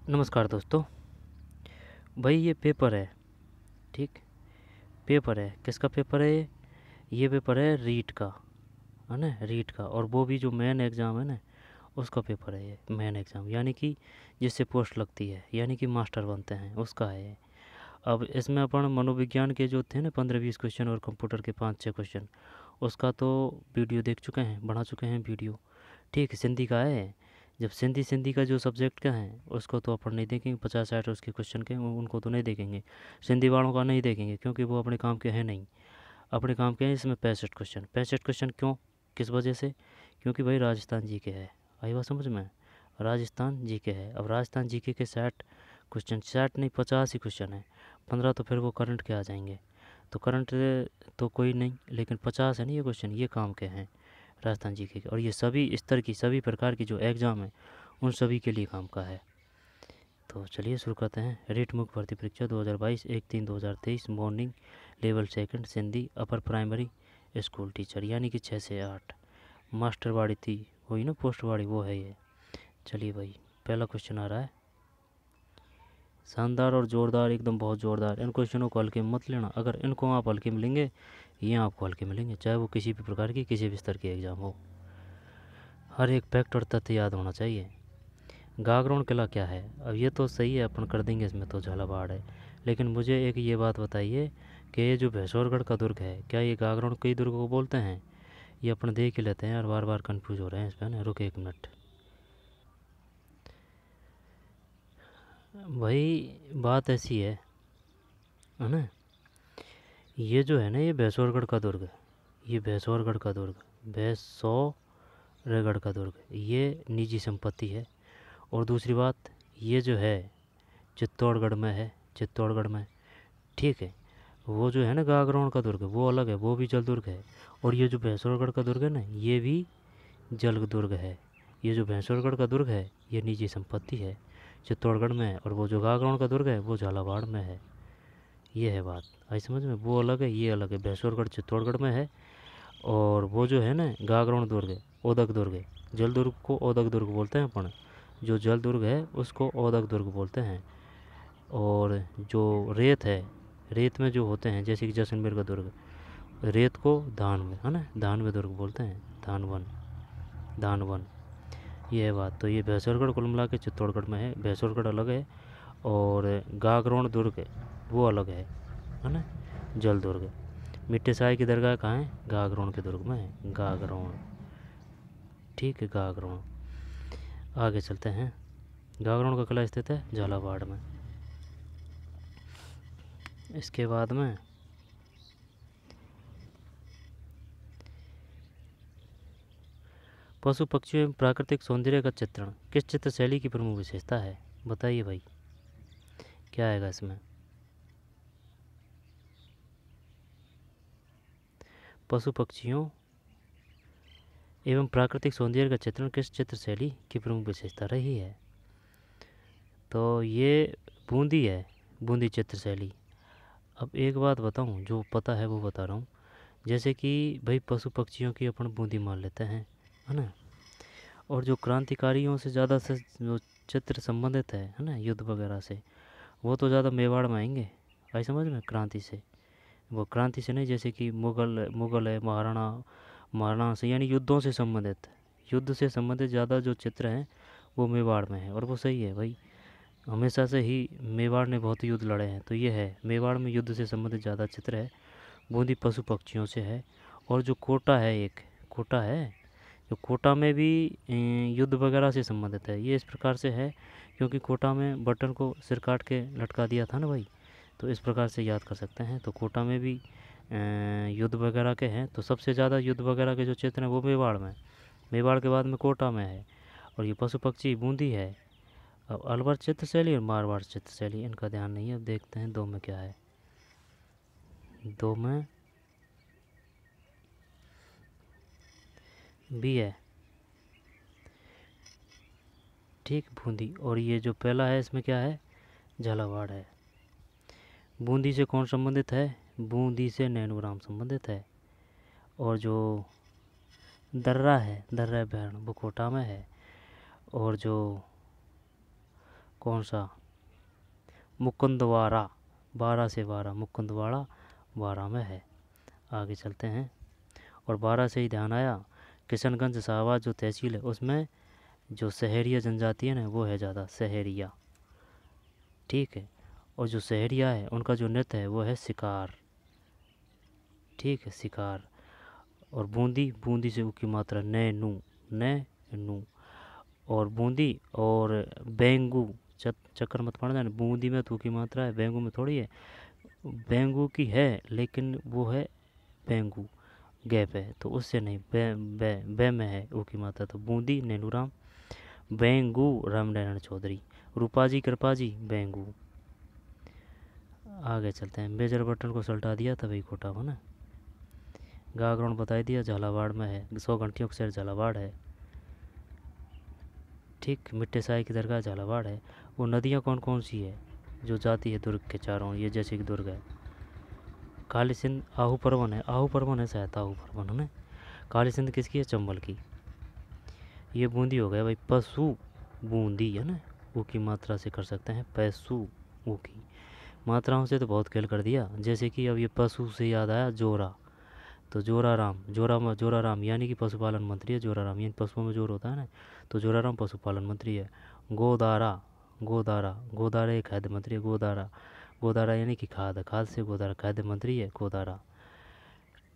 नमस्कार दोस्तों। भाई ये पेपर है, ठीक। पेपर है, किसका पेपर है ये पेपर है रीट का, है ना, रीट का। और वो भी जो मेन एग्ज़ाम है ना, उसका पेपर है ये मेन एग्ज़ाम, यानी कि जिससे पोस्ट लगती है, यानी कि मास्टर बनते हैं, उसका है ये। अब इसमें अपन मनोविज्ञान के जो थे ना 15-20 क्वेश्चन और कंप्यूटर के 5-6 क्वेश्चन, उसका तो वीडियो देख चुके हैं, बना चुके हैं वीडियो, ठीक। सिंधी का है। जब सिंधी का जो सब्जेक्ट का है उसको तो अपन नहीं देखेंगे, 50-60 उसके क्वेश्चन के उनको तो नहीं देखेंगे। सिंधी वालों का नहीं देखेंगे क्योंकि वो अपने काम के हैं नहीं। अपने काम के हैं इसमें 65 क्वेश्चन। 65 क्वेश्चन क्यों, किस वजह से? क्योंकि भाई राजस्थान जी के है। आई बात समझ में? राजस्थान जी के है। अब राजस्थान जी के 60 क्वेश्चन, 60 नहीं 50 ही क्वेश्चन है। 15 तो फिर वो करंट के आ जाएंगे, तो करंट तो कोई नहीं, लेकिन 50 है ना ये क्वेश्चन, ये काम के हैं राजस्थान जीके के। और ये सभी स्तर की, सभी प्रकार की जो एग्ज़ाम है उन सभी के लिए काम का है। तो चलिए शुरू करते हैं। रीट मुख्य भर्ती परीक्षा 2022 1/3/2023 morning level second Sindhi upper primary school teacher, यानी कि 6 से 8। मास्टर वाड़ी थी वही ना, पोस्ट वाड़ी वो है ये। चलिए भाई, पहला क्वेश्चन आ रहा है। शानदार और ज़ोरदार, एकदम बहुत ज़ोरदार। इन क्वेश्चनों को हल्के में मत लेना। अगर इनको आप हल्के में लेंगे, ये आपको हल्के में लेंगे, चाहे वो किसी भी प्रकार की, किसी भी स्तर की एग्ज़ाम हो। हर एक फैक्ट और तथ्य याद होना चाहिए। गागरोन किला क्या है? अब ये तो सही है, अपन कर देंगे, इसमें तो झालावाड़ है। लेकिन मुझे एक ये बात बताइए कि ये जो भैंसौरगढ़ का दुर्ग है, क्या ये गागरोन कई दुर्ग को बोलते हैं? ये अपन देख ही लेते हैं यार, बार बार कंफ्यूज हो रहे हैं इस पर ना। रुक एक मिनट भाई, बात ऐसी है ना। ये जो है ना, ये भैंसौरगढ़ का दुर्ग, ये भैंसौरगढ़ का दुर्ग, भैंसौरगढ़ का दुर्ग, ये निजी संपत्ति है। और दूसरी बात, ये जो है चित्तौड़गढ़ में है, चित्तौड़गढ़ में, ठीक है। वो जो है ना गागरोन का दुर्ग, वो अलग है, वो भी जल दुर्ग है। और ये जो भैंसौरगढ़ का दुर्ग है ना, ये भी जल दुर्ग है। ये जो भैंसौरगढ़ का दुर्ग है ये निजी संपत्ति है, चित्तौड़गढ़ में है। और वो जो गागरोन का दुर्ग है वो झालावाड़ में है। ये है बात, आई समझ में? वो अलग है, ये अलग है। भैंसौरगढ़ चित्तौड़गढ़ में है, और वो जो है ना गागरोन दुर्ग है, ओदक दुर्ग है। जल दुर्ग को ओदक दुर्ग बोलते हैं अपन, जो जल दुर्ग है उसको ओदक दुर्ग बोलते हैं। और जो रेत है, रेत में जो होते हैं, जैसे कि जैसलमेर का दुर्ग, रेत को धानवे, है ना, धानवे दुर्ग बोलते हैं, धानवन, धानवन। ये है बात। तो ये भैंसौरगढ़ कुल मिला के चित्तौड़गढ़ में है। भैंसौरगढ़ अलग है, और गागरोन दुर्ग वो अलग है ना, जल दुर्ग। मिट्टे साई की दरगाह कहाँ है? गागरोन के दुर्ग में है, गागरोन, ठीक है, गागरोन। आगे चलते हैं। गागरोन का किला स्थित है झालावाड़ में। इसके बाद में पशु पक्षियों एवं प्राकृतिक सौंदर्य का चित्रण किस चित्र शैली की प्रमुख विशेषता है? बताइए भाई, क्या आएगा इसमें? पशु पक्षियों एवं प्राकृतिक सौंदर्य का चित्रण किस चित्र शैली की प्रमुख विशेषता रही है? तो ये बूंदी है, बूंदी चित्र शैली। अब एक बात बताऊं, जो पता है वो बता रहा हूँ। जैसे कि भाई पशु पक्षियों की अपन बूंदी मान लेते हैं, है ना। और जो क्रांतिकारियों से ज़्यादा से जो चित्र संबंधित है ना, युद्ध वगैरह से, वो तो ज़्यादा मेवाड़ में आएंगे। भाई समझ में? क्रांति से, वो क्रांति से नहीं, जैसे कि मुगल मुगल है, महाराणा, महाराणा से, यानी युद्धों से संबंधित, युद्ध से संबंधित ज़्यादा जो चित्र हैं वो मेवाड़ में है। और वो सही है भाई, हमेशा से ही मेवाड़ ने बहुत युद्ध लड़े हैं, तो ये है, मेवाड़ में युद्ध से संबंधित ज़्यादा चित्र है। बूंदी पशु पक्षियों से है। और जो कोटा है, एक कोटा है, जो कोटा में भी युद्ध वगैरह से संबंधित है। ये इस प्रकार से है क्योंकि कोटा में बटन को सिर काट के लटका दिया था ना भाई, तो इस प्रकार से याद कर सकते हैं। तो कोटा में भी युद्ध वगैरह के हैं। तो सबसे ज़्यादा युद्ध वगैरह के जो क्षेत्र हैं वो मेवाड़ में, मेवाड़ के बाद में कोटा में है। और ये पशु पक्षी बूंदी है। अब अलवर चित्र शैली और मारवाड़ चित्र शैली, इनका ध्यान नहीं है। अब देखते हैं दो में क्या है। दो में भी है, ठीक, बूंदी। और ये जो पहला है इसमें क्या है? झालावाड़ है। बूंदी से कौन संबंधित है? बूंदी से नैनूराम संबंधित है। और जो दर्रा है, दर्रा बैरण, वो कोटा में है। और जो कौन सा? मुकुंदवाड़ा, 12 से 12, मुकुंदवाड़ा 12 में है। आगे चलते हैं। और 12 से ही ध्यान आया, किशनगंज शाहबाद जो तहसील है उसमें जो शहरिया जनजाति है ना वो है ज़्यादा, शहरिया। ठीक है। और जो शहरिया है उनका जो नृत्य है वो है शिकार। ठीक है, शिकार। और बूंदी, बूंदी से ऊ की मात्रा नैनू, नैनू। और बूंदी और बेंगू, चक्कर मत पड़ना है, बूंदी में तू की मात्रा है, बेंगू में थोड़ी है। बेंगू की है लेकिन वो है बेंगू, गैप है, तो उससे नहीं, बे में है ऊ की मात्रा। तो बूंदी नैनूराम, बेंगू रामनारायण चौधरी, रूपाजी कृपाजी बेंगू। आगे चलते हैं। मेजर बटन को सल्टा दिया तभी खोटा हो ना। गागरण बता दिया, झालावाड़ में है, 100 घंटियों का शहर झालावाड़ है। ठीक, मिट्टे साई की दरगाह झालावाड़ है। वो नदियाँ कौन कौन सी है जो जाती है दुर्ग के चारों, ये जैसे कि दुर्ग है। काली सिंध, आहू परवन है, आहू परवन है शायद, आहू परवन है ना। काली सिंध किसकी है? चंबल की। ये बूंदी हो गया भाई, पशु बूंदी है ना, ऊ की मात्रा से कर सकते हैं, पैसु ऊ की मात्राओं से तो बहुत खेल कर दिया। जैसे कि अब ये पशु से याद आया जोरा, तो जोराराम, जोराराम यानी कि पशुपालन मंत्री है। जोराराम यानी पशुओं में जोर होता है ना, तो जोराराम पशुपालन मंत्री है। गोदारा, गोदारा, गोदारा एक खाद्य मंत्री है। गोदारा, गोदारा यानी कि खाद, खाद से गोदारा, खाद्य मंत्री है गोदारा।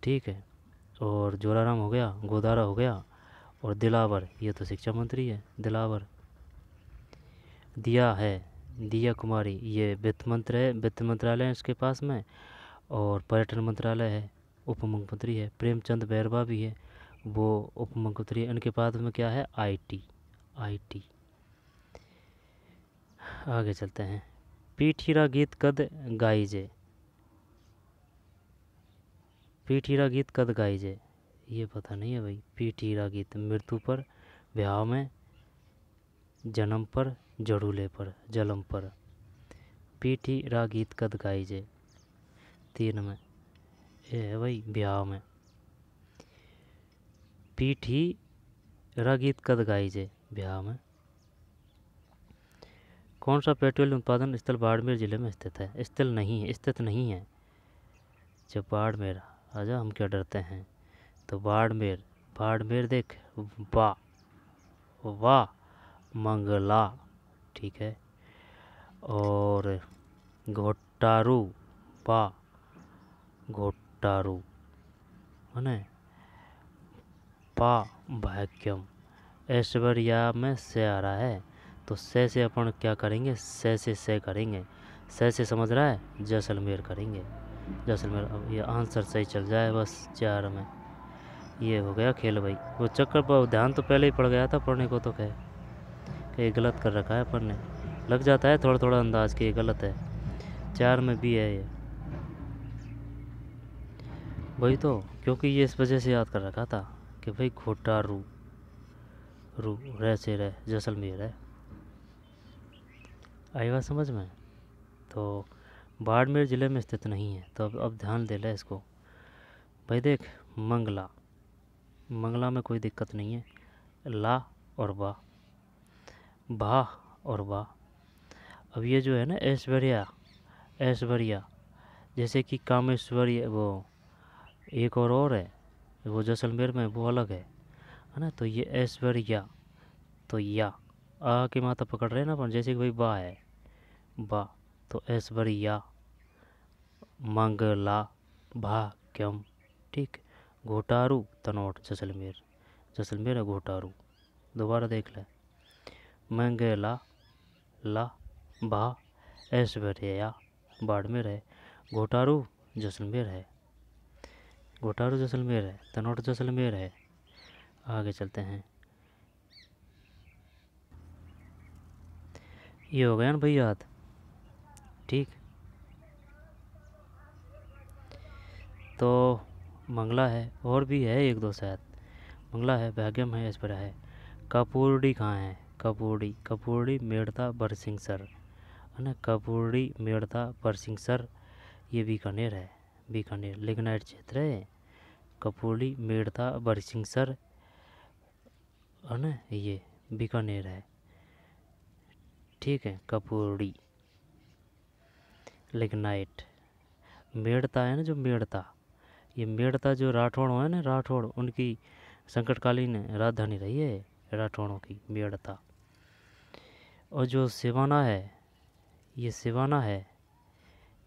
ठीक है। और जोराराम हो गया, गोदारा हो गया। और दिलावर, ये तो शिक्षा मंत्री है, दिलावर। दिया है, दिया कुमारी, ये वित्त मंत्री है, वित्त मंत्रालय है इसके पास में। और पर्यटन मंत्रालय है, उप मुख्यमंत्री है। प्रेमचंद बैरवा भी है, वो उप मुख्यमंत्री है। इनके पास में क्या है? IT, IT. आगे चलते हैं। पीठीरा गीत कद गाइजे, पीठीरा गीत कद गाइजे, ये पता नहीं है भाई। पीठीरा गीत मृत्यु पर, ब्याह में, जन्म पर, जड़ूले पर, जलम पर। पीठीरा गीत कद गाइजे 3 में, ये है भाई ब्याह में। पीठी रागीत कद गाइजे ब्याह में। कौन सा पेट्रोल उत्पादन स्थल बाड़मेर जिले में स्थित है? स्थल नहीं है, स्थित नहीं है। जब बाड़मेर, आजा हम क्या डरते हैं। तो बाड़मेर, बाड़मेर देख, वाह वाह मंगला। ठीक है। और घोटारू, वाह घोटारू है ना। पा भाग्यम, ऐश्वर्या में से आ रहा है, तो से अपन क्या करेंगे? से करेंगे। से समझ रहा है, जैसलमेर करेंगे, जैसलमेर। अब ये आंसर सही चल जाए बस 4 में। ये हो गया खेल भाई। वो चक्कर पर ध्यान तो पहले ही पड़ गया था पढ़ने को, तो कहीं गलत कर रखा है अपन ने। लग जाता है थोड़ा थोड़ा अंदाज कि ये गलत है। 4 में भी है ये, वही तो, क्योंकि ये इस वजह से याद कर रखा था कि भाई घोटारू, रू रह से रह, जैसलमेर है। आई बात समझ में? तो बाड़मेर ज़िले में स्थित नहीं है। तो अब ध्यान दे ले इसको भाई। देख, मंगला, मंगला में कोई दिक्कत नहीं है। ला और बा, भा और बा। अब ये जो है ना ऐश्वर्या, ऐश्वर्या जैसे कि कामेश्वरी, वो एक और है, वो जैसलमेर में, वो अलग है ना। तो ये ऐश्वर्या, तो या आ की माता पकड़ रहे हैं ना अपन, जैसे कि भाई बा है, बा, तो ऐश्वर्या, मंगला, भाग्यम। ठीक। घोटारू, तनोट, जैसलमेर, जैसलमेर है घोटारू। दोबारा देख ले, मंगला, ला, भा, ऐश्वर्या बाड़मेर है, घोटारू जैसलमेर है, घोटारू जैसलमेर है, तनोट जैसलमेर है। आगे चलते हैं। ये हो गया ना भाई याद। ठीक। तो मंगला है, और भी है 1-2 शायद। मंगला है, भाग्यम है, ऐश्वर्या है। कपूरडी कहाँ है? कपूरडी, कपूरडी मेड़ता बरसिंहसर है ना। कपूरडी मेड़ता बरसिंहसर, ये बीकानेर है, बीकानेर लिग्नाइट क्षेत्र है। कपूरडी मेड़ता बरसिंहसर है ना, ये बीकानेर है। ठीक है, कपूरी। लिग्नाइट। मेड़ता है ना, जो मेड़ता, ये मेड़ता जो राठौड़ों है ना, राठौड़, उनकी संकटकालीन राजधानी रही है राठौड़ों की, मेड़ता। और जो सिवाना है, ये सिवाना है,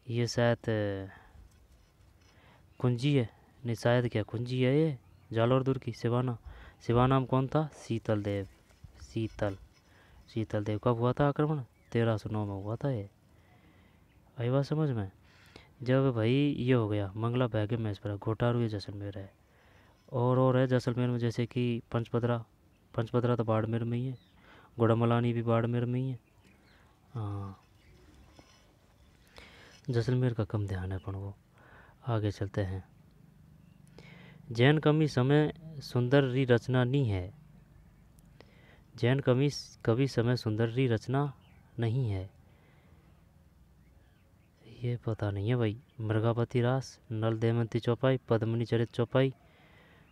ये शायद कुंजी है, नहीं शायद क्या कुंजी है ये, जालौर दुर्ग की सिवाना। सिवाना में कौन था? शीतल देव। शीतल देव। कब हुआ था आक्रमण? 1309 में हुआ था ये। आई बात समझ में? जब भाई ये हो गया मंगला बैगे में, इस पर घोटारू ये जैसलमेर है। और है जैसलमेर में जैसे कि पंचपदरा तो बाड़मेर में ही है, गुड़मलानी भी बाड़मेर में ही है। हाँ, जैसलमेर का कम ध्यान है, पर वो आगे चलते हैं। जैन कवि समय सुंदर री रचना नहीं है। जैन कवि समय सुंदर री रचना नहीं है, ये पता नहीं है भाई। मृगापति रास, नल दमयंती चौपाई, पद्मिनी चरित चौपाई,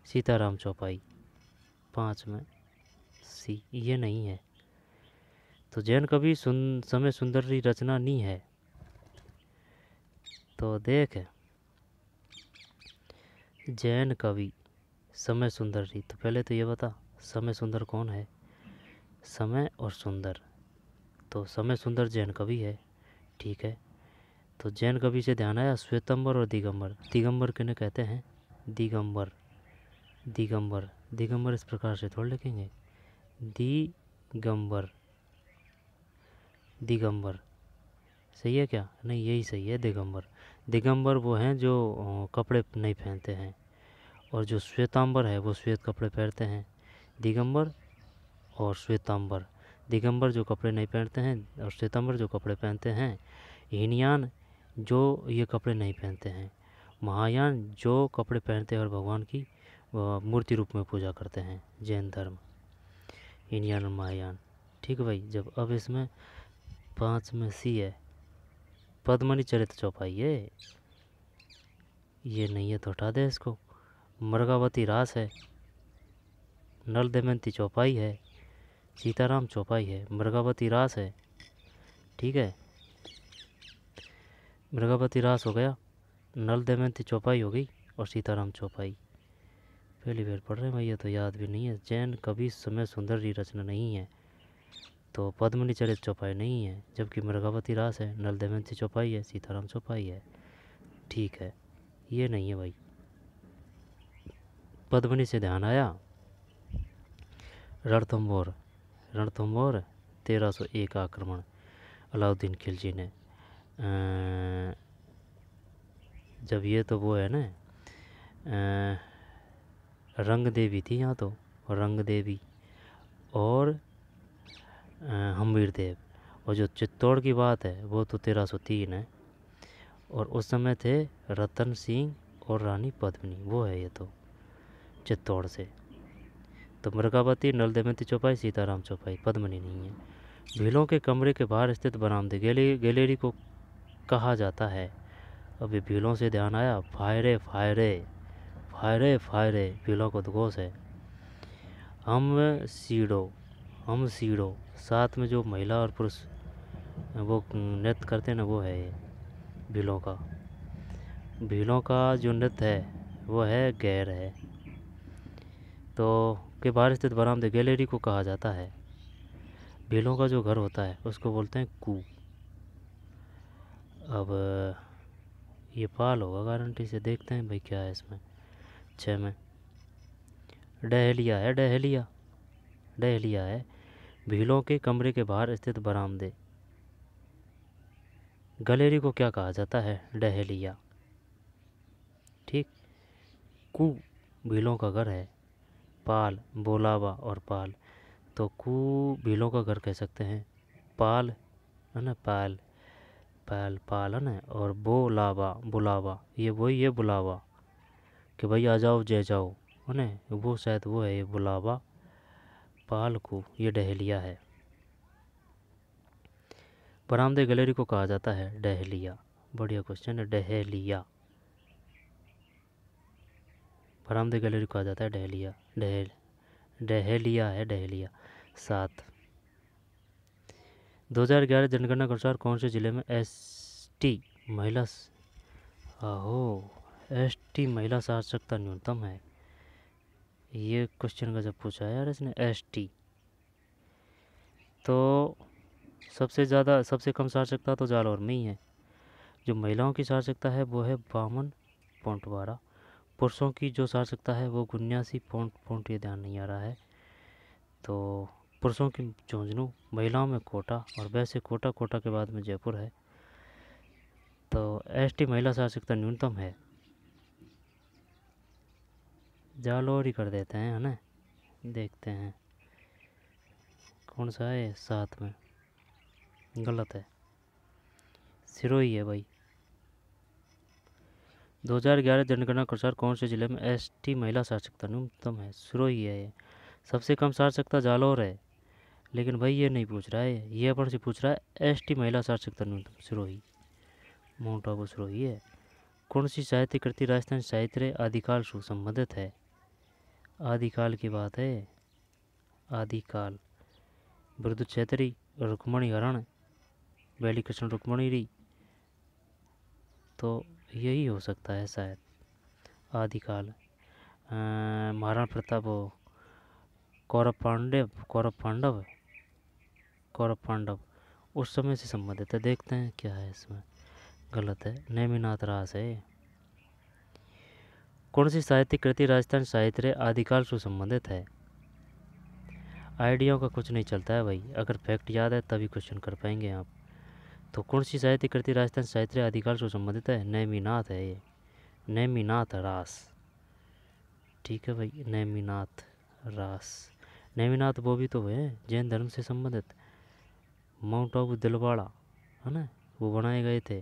सीताराम चौपाई, 5 में सी, ये नहीं है। तो जैन कवि समय सुंदर री रचना नहीं है। तो देख, जैन कवि समय सुंदर री, तो पहले तो ये बता समय सुंदर कौन है? समय और सुंदर, तो समय सुंदर जैन कवि है, ठीक है। तो जैन कवि से ध्यान आया श्वेतंबर और दिगंबर। दिगंबर किन्हें कहते हैं? दिगंबर। दिगंबर, दिगंबर इस प्रकार से थोड़ा लिखेंगे, दिगंबर। दिगंबर सही है क्या? नहीं, यही सही है, दिगंबर। दिगंबर वो हैं जो कपड़े नहीं पहनते हैं, और जो श्वेतांबर है वो श्वेत कपड़े पहनते हैं। दिगंबर और श्वेतांबर। दिगंबर जो कपड़े नहीं पहनते हैं, और श्वेतांबर जो कपड़े पहनते हैं। हीनयान जो ये कपड़े नहीं पहनते हैं। महायान जो कपड़े पहनते हैं और भगवान की मूर्ति रूप में पूजा करते हैं, जैन धर्म। हीनयान और महायान, ठीक है भाई। जब अब इसमें 5 में सी है, पद्मनी चरित चौपाई है, ये नहीं है तो हटा दे इसको। मृगावती रास है, नल दमयंती चौपाई है, सीताराम चौपाई है, मृगावती रास है, ठीक है। मृगावती रास हो गया, नल दमयंती चौपाई हो गई, और सीताराम चौपाई। पहली बार पढ़ रहे हैं भैया, तो याद भी नहीं है। जैन कवि समय सुंदर री रचना नहीं है, तो पद्मनी चरित चौपाई नहीं है, जबकि मृगावती रास है, नल दमयंती चौपाई है, सीताराम चौपाई है, ठीक है। ये नहीं है भाई। पद्मनी से ध्यान आया रणथंभौर। रणथंभौर 1301 आक्रमण अलाउद्दीन खिलजी ने। जब ये तो वो है ना, रंग देवी थी यहाँ तो, रंग देवी और हम्बीर देव। और जो चित्तौड़ की बात है वो तो 1303 है, और उस समय थे रतन सिंह और रानी पद्मिनी, वो है ये तो चित्तौड़ से। तो मृगावती, नल दमयंती चौपाई, सीताराम चौपाई, पद्मिनी नहीं है। भीलों के कमरे के बाहर स्थित बरामदे गैलरी को कहा जाता है। अभी भीलों से ध्यान आया, फायरे फायरे फायरे फायरे, भीलों को उद्घोष है। हम सीढ़ो, साथ में जो महिला और पुरुष वो नृत्य करते हैं ना, वो है ये भीलों का। भीलों का जो नृत्य है वो है गैर है। तो के बाहर स्थित बरामदे गैलरी को कहा जाता है। भीलों का जो घर होता है उसको बोलते हैं कू। अब ये पाल होगा गारंटी से, देखते हैं भाई क्या है इसमें। 6 में डहलिया है, डहलिया है। भीलों के कमरे के बाहर स्थित बरामदे गैलरी को क्या कहा जाता है? डहलिया, ठीक। कू भीलों का घर है, पाल बोलावा और पाल, तो कू भीलों का घर कह सकते हैं। पाल है ना, पाल पाल है ना, और बोलावा बुलावा, ये वही है बुलावा, कि भाई आ जाओ जय जाओ, है ना, वो शायद वो है ये बुलावा। पाल को ये डहलिया है। बरामदे गैलरी को कहा जाता है डहलिया। बढ़िया क्वेश्चन है, डहलिया। बरामदे गैलरी को कहा जाता है डहलिया। डहलिया है, डहलिया। 7 2011 जनगणना के अनुसार कौन से जिले में एसटी महिला एसटी महिला साक्षरता न्यूनतम है? ये क्वेश्चन का जब पूछा है यार इसने एसटी, तो सबसे कम साक्षरता तो जालौर में ही है। जो महिलाओं की साक्षरता है वो है 52.12। पुरुषों की जो साक्षरता है वो 79 ये ध्यान नहीं आ रहा है। तो पुरुषों की झुंझुनू, महिलाओं में कोटा, और वैसे कोटा के बाद में जयपुर है। तो एसटी महिला साक्षरता न्यूनतम है, जालौर ही कर देते हैं, है ना। देखते हैं कौन सा है, साथ में गलत है, सिरोही है भाई। 2011 जनगणना के अनुसार कौन से जिले में एसटी महिला साक्षरता न्यूनतम है? सिरोही है। ये सबसे कम साक्षरता जालौर है, लेकिन भाई ये नहीं पूछ रहा है, ये अपन से पूछ रहा है एसटी महिला साक्षरता न्यूनतम सिरोही, माउंट आबू सिरोही है। कौन सी साहित्य कृति राजस्थान साहित्य आदिकाल से संबंधित है? आदिकाल की बात है, आदिकाल बिरदु छेत्री, रुक्मणी हरण, बैली कृष्ण रुक्मणी री, तो यही हो सकता है शायद आदिकाल। महाराणा प्रताप, कौरव पांडव उस समय से संबंधित है। देखते हैं क्या है इसमें, गलत है, नेमिनाथ रास है। कौन सी साहित्य कृति राजस्थान साहित्य आदिकाल से संबंधित है? आइडियाओं का कुछ नहीं चलता है भाई, अगर फैक्ट याद है तभी क्वेश्चन कर पाएंगे आप। तो कौन सी साहित्य कृति राजस्थान साहित्य आदिकाल से संबंधित है? नेमिनाथ है ये, नेमिनाथ रास। ठीक है भाई, नेमिनाथ रास। नेमिनाथ वो भी तो है जैन धर्म से संबंधित, माउंट आबू दिलवाड़ा, है ना, वो बनाए गए थे।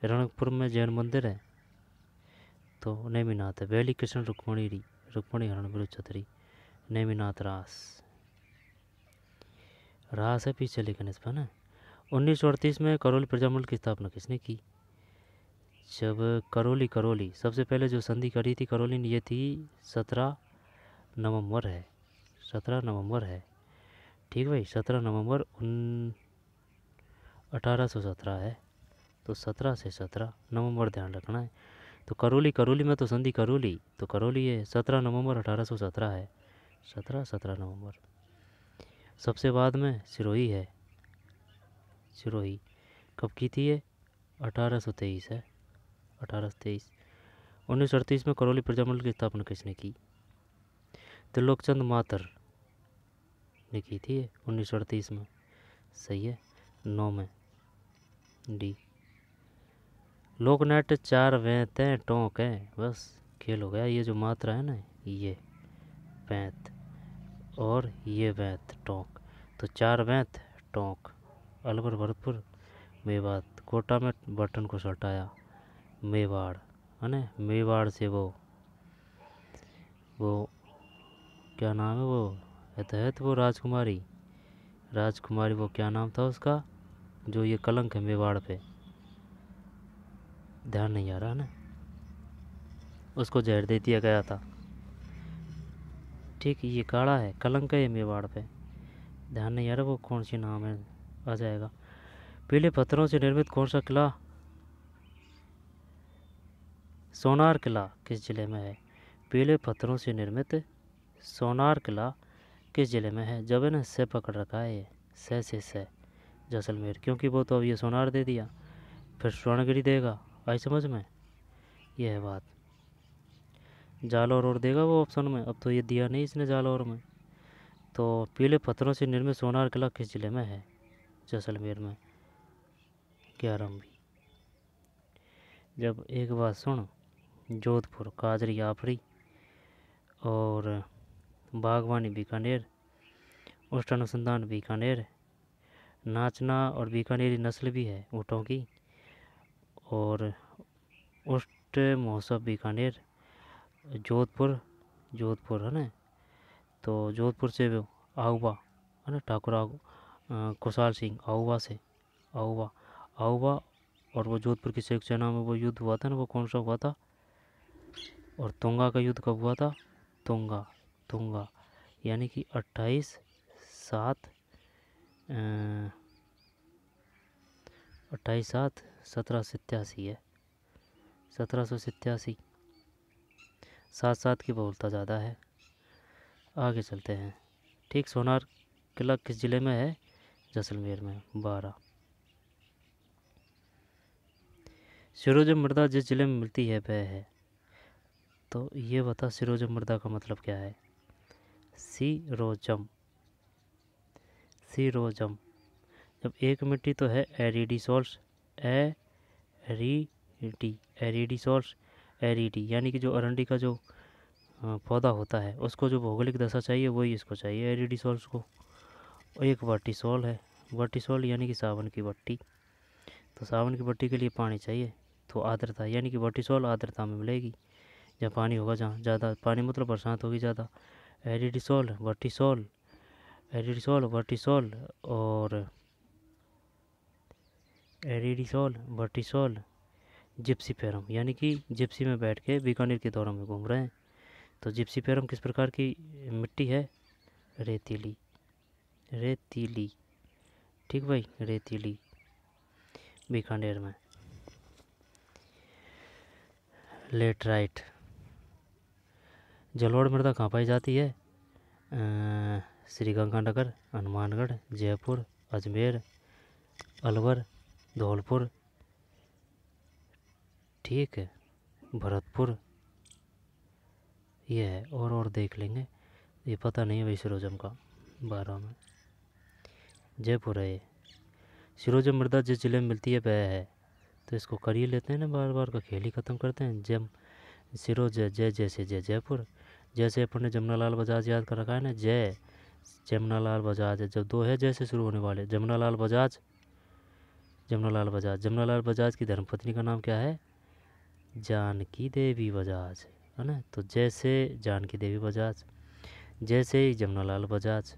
रणकपुर में जैन मंदिर है, तो नेमिनाथ है। वैली कृष्ण रुक्मणी हरण बिरु छतरी, नेमिनाथ रास है पीछे, लेकिन इस पर ना 1938 में करौली प्रजामंडल की स्थापना किसने की? जब करौली सबसे पहले जो संधि करी थी करौली ने, ये थी 17 नवंबर है, 17 नवंबर है। ठीक भाई, 17 नवंबर 1817 है, तो 17 से 17 नवंबर ध्यान रखना है। तो करौली में तो संधि करौली, तो करौली है 17 नवंबर 1817 है, 17 नवंबर। सबसे बाद में सिरोही है, सिरोही कब की थी ये? 1823 है, 1823। 1938 में करौली प्रजामंडल की स्थापना किसने की? त्रिलोकचंद मातर ने की थी 1938 में। सही है, 9 में डी। लोकनाट्य 4 वैंत टोंक है, बस खेल हो गया। ये जो मात्रा है ना, ये वैंत और ये वैंत टोंक, तो 4 वैंत टोंक। अलवर भरतपुर मेवात, कोटा में बटन को सटाया मेवाड़, है ना। मेवाड़ से वो क्या नाम है वो है वो राजकुमारी, वो क्या नाम था उसका, जो ये कलंक है मेवाड़ पे, ध्यान नहीं आ रहा ना, उसको जहर दे दिया गया था। ठीक, ये काड़ा है, कलंक है ये मेवाड़ पे, ध्यान नहीं आ रहा वो कौन सी नाम है, आ जाएगा। पीले पत्थरों से निर्मित कौन सा किला सोनार किला किस जिले में है? पीले पत्थरों से निर्मित सोनार किला किस जिले में है? जब है ना से पकड़ रखा है ये, से जैसलमेर, क्योंकि वो तो अब ये सोनार दे दिया, फिर स्वर्णगिरी देगा, आई समझ में, ये है बात। जालौर और देगा वो ऑप्शन में, अब तो ये दिया नहीं इसने जालौर में। तो पीले पत्थरों से निर्मित सोनार किला किस जिले में है? जैसलमेर में। 11वीं। जब एक बात सुन, जोधपुर, काजरी आफरी और बागवानी बीकानेर, उष्ट अनुसंधान बीकानेर, नाचना और बीकानेरी नस्ल भी है ऊँटों की, और उष्ट महोत्सव बीकानेर, जोधपुर है ना, तो जोधपुर से आहुआ, है ना, ठाकुर कुशाल सिंह आहुआ, और वो जोधपुर की संयुक्त सेना में वो युद्ध हुआ था ना, वो कौन सा हुआ था? और तुंगा का युद्ध कब हुआ था? तुंगा, यानी कि 28/7 28/7 1787 है, 1787। 7/7 की बहुलता ज़्यादा है। आगे चलते हैं। ठीक, सोनार किला किस ज़िले में है? जैसलमेर में। 12। सिरोज मृदा जिस ज़िले में मिलती है वह है, तो ये बता सिरोज मृदा का मतलब क्या है? सीरोजम। सीरोजम। जब एक मिट्टी तो है एरिडीसोल्स, एरिडी, एरिडीसोल्स, एरिडी, यानी कि जो अरंडी का जो पौधा होता है उसको जो भौगोलिक दशा चाहिए वही इसको चाहिए, एरिडीसोल्स को। और एक वर्टिसोल है, वर्टिसोल यानी कि सावन की भट्टी। तो सावन की भट्टी के लिए पानी चाहिए, तो आर्द्रता, यानी कि वर्टिसोल आर्द्रता में मिलेगी, जहाँ पानी होगा, जहाँ ज़्यादा पानी मतलब बरसात होगी ज़्यादा। एरिडीसोल, वर्टिसोल, एरिडीसोल, वर्टिसोल और एरिडीसोल, वर्टिसोल, जिप्सीफेरम, यानी कि जिप्सी में बैठ के बीकानेर के दौरों में घूम रहे हैं। तो जिप्सीफेरम किस प्रकार की मिट्टी है? रेतीली, रेतीली। ठीक भाई, रेतीली, बीकानेर में। लेटराइट। जलोढ़ मृदा कहाँ पाई जाती है? श्रीगंगानगर, हनुमानगढ़, जयपुर, अजमेर, अलवर, धौलपुर, ठीक है, भरतपुर, ये है। और देख लेंगे, ये पता नहीं है भाई सिरोजम का। 12 में जयपुर है ये। सिरोजम मृदा जिस जिले में मिलती है वह है, तो इसको कर ही लेते हैं ना, बार बार का खेल ही ख़त्म करते हैं। जम सिरोज जय, जैसे जय जयपुर। जैसे अपन ने जमुनालाल बजाज याद कर रखा है ना, जय जमुनालाल बजाज। जब दो है जैसे शुरू होने वाले, जमुनालाल बजाज, जमुनालाल बजाज। जमुनालाल बजाज की धर्मपत्नी का नाम क्या है? जानकी देवी बजाज, है ना। तो जैसे जानकी देवी बजाज, जैसे ही जमुनालाल बजाज,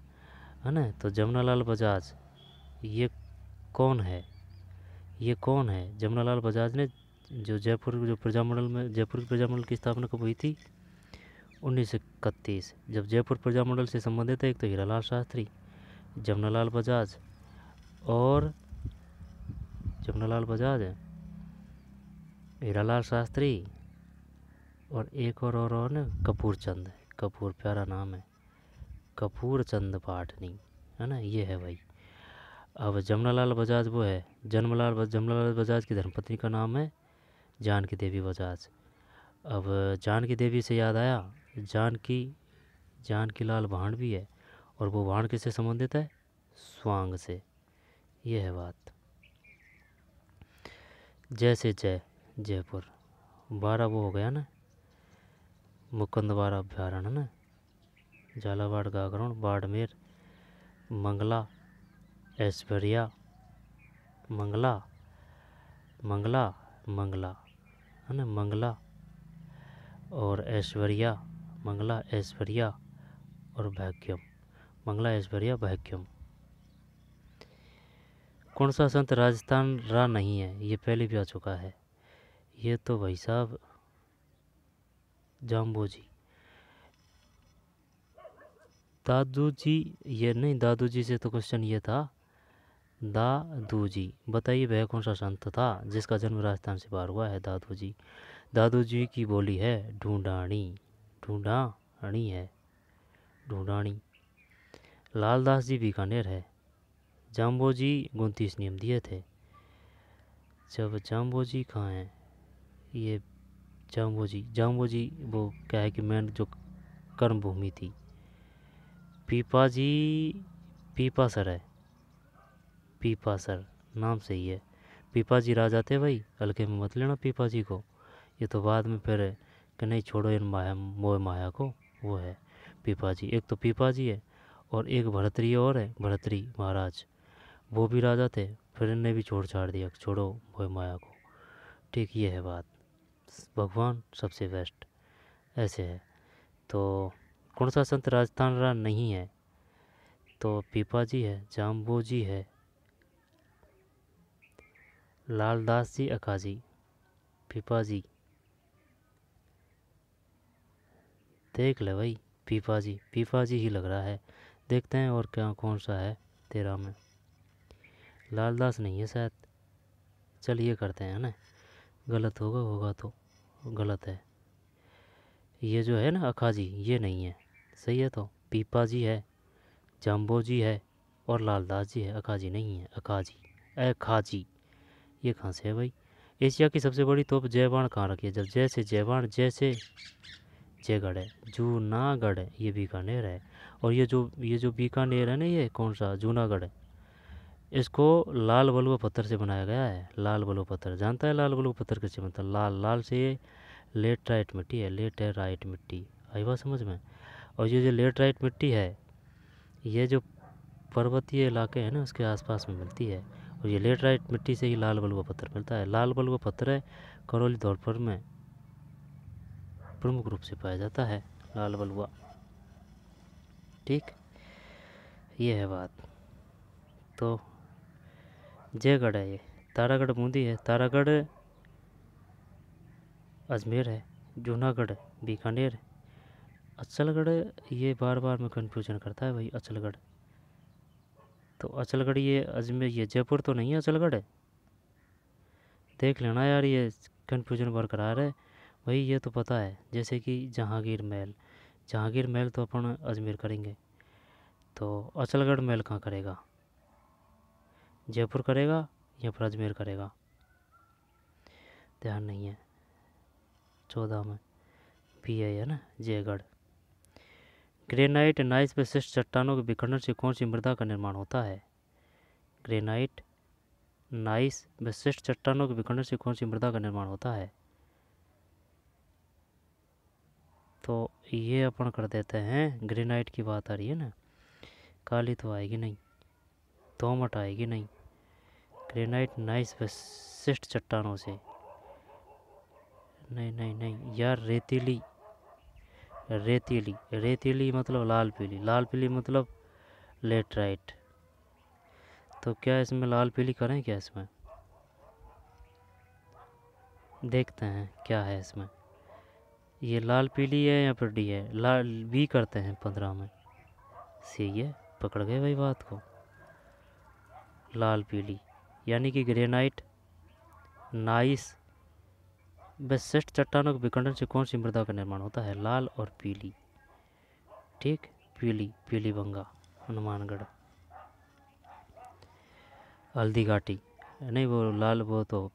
है ना। तो जमुनालाल बजाज ये कौन है? ये कौन है? जमुनालाल बजाज ने जो जयपुर जो प्रजामंडल में, जयपुर प्रजामंडल की स्थापना कब हुई थी? 1931। जब जयपुर प्रजामंडल से संबंधित है एक तो हीरालाल शास्त्री, जमुनालाल बजाज, और जमुनालाल बजाज है, हीरालाल शास्त्री, और एक और ना कपूर चंद है। कपूर, प्यारा नाम है, कपूर चंद पाटनी, है ना। ये है भाई। अब जमुनालाल बजाज वो है, जमुनालाल बजाज की धर्मपत्नी का नाम है जानकी देवी बजाज। अब जानकी देवी से याद आया, जानकी लाल भांड भी है, और वो भांड किससे संबंधित है? स्वांग से। ये है बात। जैसे जय जयपुर। 12 वो हो गया ना, मुकुंदवारा अभ्यारण्य ना, झालावाड़, गागरोन, बाड़मेर, मंगला, ऐश्वर्या, मंगला, मंगला, मंगला, है ना, मंगला और ऐश्वर्या, मंगला, ऐश्वर्या और भाग्यम, मंगला, ऐश्वर्या, भाग्यम। कौन सा संत राजस्थान रा नहीं है? ये पहले भी आ चुका है। ये तो भाई साहब जाम्बो जी, दादू जी, ये नहीं, दादू जी से तो क्वेश्चन ये था, दादू जी। बताइए वह कौन सा संत था जिसका जन्म राजस्थान से बाहर हुआ है? दादू जी। दादू जी की बोली है ढूंढानी, ढूंढानी है, ढूंढानी। लालदास जी बीकानेर है। जाम्बो जी 29 नियम दिए थे। जब जाम्बो जी कहाँ हैं? ये जाम्बो जी वो क्या है कि मेन जो कर्म भूमि थी। पीपा जी, पीपासर है, पीपासर नाम सही है। पीपा जी राजा थे भाई, हल्के में मत लेना पीपा जी को, ये तो बाद में फिर कि नहीं छोड़ो इन माया, मोह माया को, वो है पीपा जी। एक तो पीपा जी है, और एक भरतरी और है, भरतरी महाराज, वो भी राजा थे, फिर इनने भी छोड़ छाड़ दिया, छोड़ो मोह माया को। ठीक, ये है बात। भगवान सबसे बेस्ट, ऐसे है। तो कौन सा संत राजस्थान रा नहीं है? तो पीपा जी है, जाम्बो जी है, लालदास जी, अकाजी, पीपा जी। देख ले भाई, पीपा जी ही लग रहा है। देखते हैं और क्या कौन सा है 13 में। लालदास नहीं है शायद, चल ये करते हैं ना, गलत होगा तो गलत है। ये जो है ना अखाजी, ये नहीं है, सही है। तो पीपा जी है, जाम्बो जी है और लालदास जी है, अखाजी नहीं है, अखाजी अखाजी। ये कहाँ से है भाई? एशिया की सबसे बड़ी तोप जयबाण कहाँ रखी है? जब जैसे जयबाण जैसे जयगढ़ है, जूनागढ़ है, ये बीकानेर है। और ये जो बीकानेर है ना, ये कौन सा जूनागढ़ है, इसको लाल बलुआ पत्थर से बनाया गया है। लाल बलुआ पत्थर, जानता है लाल बलुआ पत्थर किससे बनता है? लाल लाल से ये लेटराइट मिट्टी है, लेटेराइट मिट्टी, आई बात समझ में। और ये जो लेटराइट मिट्टी है, ये जो पर्वतीय इलाके हैं ना उसके आसपास में मिलती है। और ये लेटराइट मिट्टी से ही लाल बलुआ पत्थर मिलता है। लाल बलुआ पत्थर है करौली धौलपुर में प्रमुख रूप से पाया जाता है, लाल बलुआ। ठीक, ये है बात। तो जयगढ़ है ये, तारागढ़ बूंदी है, तारागढ़ अजमेर है, जूनागढ़ बीकानेर, अचलगढ़ ये बार बार में कन्फ्यूजन करता है भाई, अचलगढ़। तो अचलगढ़ ये अजमेर, ये जयपुर तो नहीं है अचलगढ़, देख लेना यार, ये कन्फ्यूजन बरकरार है भाई। ये तो पता है, जैसे कि जहांगीर महल, जहांगीर महल तो अपन अजमेर करेंगे, तो अचलगढ़ महल कहाँ करेगा? जयपुर करेगा या फिर अजमेर करेगा? ध्यान नहीं है। 14 में पी है ना, जयगढ़। ग्रेनाइट नाइस विशिष्ट चट्टानों के विखंडन से कौन सी मृदा का निर्माण होता है? ग्रेनाइट नाइस विशिष्ट चट्टानों के विखंडन से कौन सी मृदा का निर्माण होता है? तो ये अपन कर देते हैं, ग्रेनाइट की बात आ रही है ना, काली तो आएगी नहीं, दोमट आएगी नहीं, ग्रेनाइट नाइस विशिष्ट चट्टानों से, नहीं नहीं नहीं यार, रेतीली, रेतीली रेतीली मतलब लाल पीली, लाल पीली मतलब लेटराइट। तो क्या इसमें लाल पीली करें क्या? इसमें देखते हैं क्या है इसमें, ये लाल पीली है या फिर डी है? लाल बी करते हैं 15 में, सही है, पकड़ गए भाई बात को। लाल पीली यानी कि ग्रेनाइट नाइस विशिष्ट चट्टानों के विखंडन से कौन सी मृदा का निर्माण होता है? लाल और पीली। ठीक, पीली, पीली बंगा हनुमानगढ़। हल्दी घाटी नहीं, वो लाल, वो तो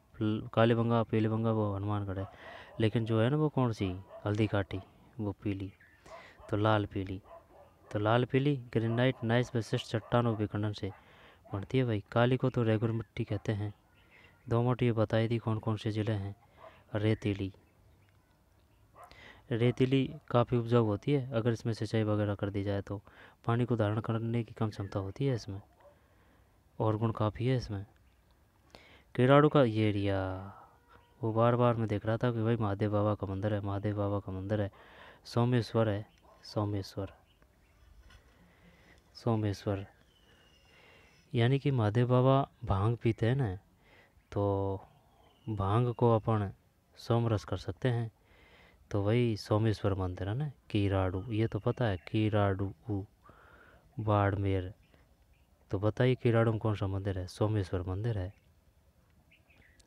काली बंगा पीली बंगा वो हनुमानगढ़ है, लेकिन जो है ना वो कौन सी, हल्दी घाटी, वो पीली। तो लाल पीली, तो लाल पीली ग्रेनाइट नाइस विशिष्ट चट्टानों के विखंडन से बनती है भाई। काली को तो रेगुलर मिट्टी कहते हैं। दोमट ये बताई थी कौन कौन से ज़िले हैं। रेतीली, रेतीली काफ़ी उपजाऊ होती है, अगर इसमें सिंचाई वगैरह कर दी जाए तो पानी को धारण करने की कम क्षमता होती है इसमें, और गुण काफ़ी है इसमें। किराड़ू का ये एरिया, वो बार बार मैं देख रहा था कि भाई महादेव बाबा का मंदिर है, महादेव बाबा का मंदिर है, सोमेश्वर है, सोमेश्वर, सोमेश्वर। यानी कि महादेव बाबा भांग पीते हैं ना, तो भांग को अपन सोमरस कर सकते हैं, तो वही सोमेश्वर मंदिर है ना, किराड़ू, ये तो पता है, किराड़ू बाड़मेर। तो बताइए किराड़ू में कौन सा मंदिर है? सोमेश्वर मंदिर है,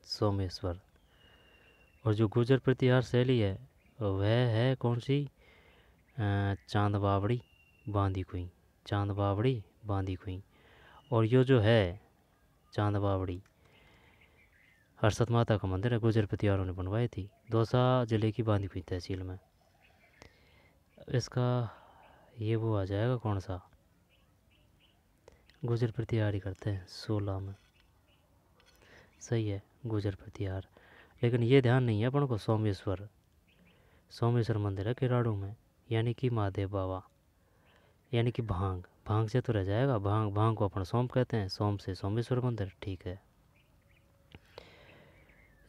सोमेश्वर। और जो गुर्जर प्रतिहार शैली है वह है कौन सी? चांद बावड़ी बांदी कुई, चांद बावड़ी बांदी कुई। और ये जो है चांद बावड़ी हर्षद माता का मंदिर है, गुर्जर प्रतिहारों ने बनवाई थी, दौसा जिले की बांदी कुई तहसील में। इसका ये वो आ जाएगा कौन सा, गुर्जर प्रतिहार ही करते हैं 16 में, सही है, गुर्जर प्रतिहार। लेकिन ये ध्यान नहीं है अपन को, सोमेश्वर, सोमेश्वर मंदिर है किराड़ू में, यानी कि महादेव बाबा, यानी कि भांग, भांग से तो रह जाएगा, भांग, भांग को अपन सोम कहते हैं, सोम से सोमेश्वर मंदिर। ठीक है।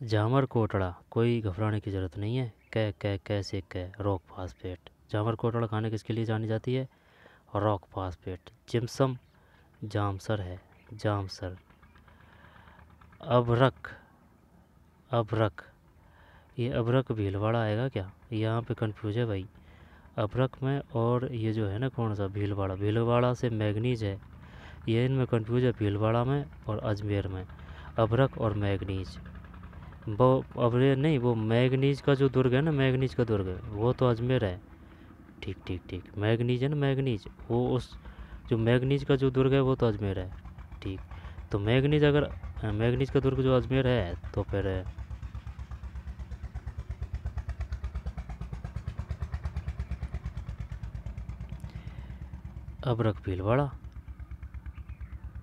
जामर कोटड़ा, कोई घबराने की ज़रूरत नहीं है, कैसे रॉक फास्फेट। जामर कोटड़ा खाने किसके लिए जानी जाती है? Rock phosphate. जिम्सम जामसर है, जामसर। अभरक, अभरक, ये अभरक भीलवाड़ा आएगा क्या? यहाँ पे कंफ्यूज है भाई, अभरक में और ये जो है ना कौन सा, भीलवाड़ा, भीलवाड़ा से मैग्नीज है, ये इनमें कंफ्यूज है, भीलवाड़ा में और अजमेर में। अभ्रक और मैग्नीज। वो अभ्रे नहीं, वो मैग्नीज का जो दुर्ग है ना, मैग्नीज का दुर्ग वो तो अजमेर है। ठीक ठीक ठीक, मैग्नीज है ना, मैग्नीज, वो उस जो मैग्नीज का जो दुर्ग है वो तो अजमेर है। ठीक, तो मैग्नीज अगर मैग्नीज का दुर्ग जो अजमेर है तो फिर अभ्रक भीलवाड़ा,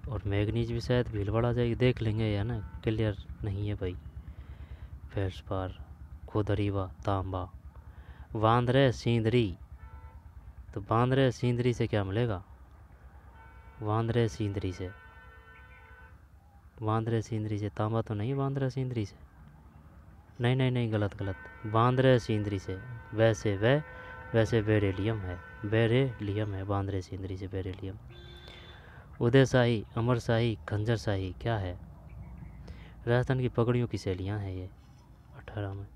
और मैग्नीज भी शायद भीलवाड़ा जाएगी, देख लेंगे या ना, क्लियर नहीं है भाई। फेल्सपार, खोदरीवा, तांबा, वांद्रे सींदरी, तो वांद्रे सींदरी से क्या मिलेगा? वांद्रे सींदरी से, वांद्रे सींदरी से तांबा तो नहीं, वांद्रे सींदरी से, नहीं नहीं नहीं, गलत गलत, वांद्रे सींदरी से, वैसे बेरेलियम है, बेरेलियम है, वांद्रे सींदरी से बेरेलियम। उदय शाही, अमर शाही, खंजर शाही क्या है? राजस्थान की पगड़ियों की शैलियाँ हैं ये, 18 में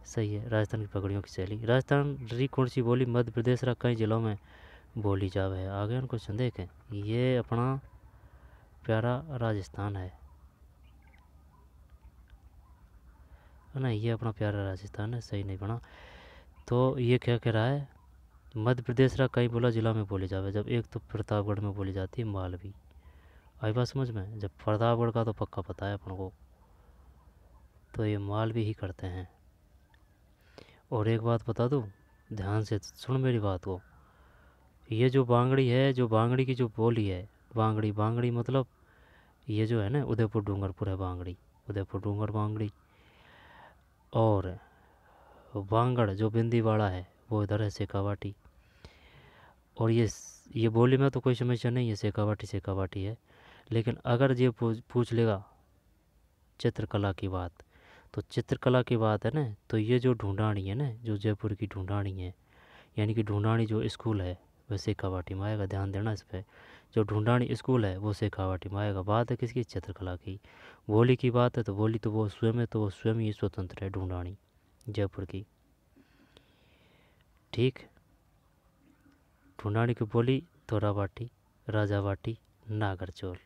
सही है। राजस्थान की पगड़ियों की शैली, राजस्थान री कौन सी बोली मध्य प्रदेश रा कई जिलों में बोली जावे है? आगे उनको क्वेश्चन देखें, ये अपना प्यारा राजस्थान है ना, ये अपना प्यारा राजस्थान है, सही नहीं बना। तो ये क्या कह रहा है, मध्य प्रदेश रा कई बोला जिला में बोली जावे, जब एक तो प्रतापगढ़ में बोली जाती है मालवी। आई बात समझ में? जब प्रतापगढ़ का तो पक्का पता है अपन को, तो ये मालवी ही करते हैं। और एक बात बता दूँ, ध्यान से सुन मेरी बात को, ये जो बांगड़ी है, जो बांगड़ी की जो बोली है, बांगड़ी, बांगड़ी मतलब ये जो है ना, उदयपुर डूंगरपुर है बांगड़ी, उदयपुर डूंगर बांगड़ी। और वांगड़ जो बिंदीवाड़ा है वो इधर है शेखावाटी। और ये बोली में तो कोई समस्या नहीं है, शेखावाटी शेखावाटी है। लेकिन अगर ये पूछ लेगा चित्रकला की बात, तो चित्रकला की बात है ना, तो ये जो ढूंढानी है ना, जो जयपुर की ढूंढानी है, यानी कि ढूंढानी जो स्कूल है वह शेखावाटी में आएगा, ध्यान देना इस पर। जो ढूंढानी स्कूल है वो शेखावाटी में आएगा। बात है किसकी? चित्रकला की। बोली की बात है तो बोली तो वो स्वयं है, तो वो स्वयं ही स्वतंत्र है ढूंढानी जयपुर की। ठीक, ढूंढानी की बोली तोरावाटी, राजावाटी, नागरचौल,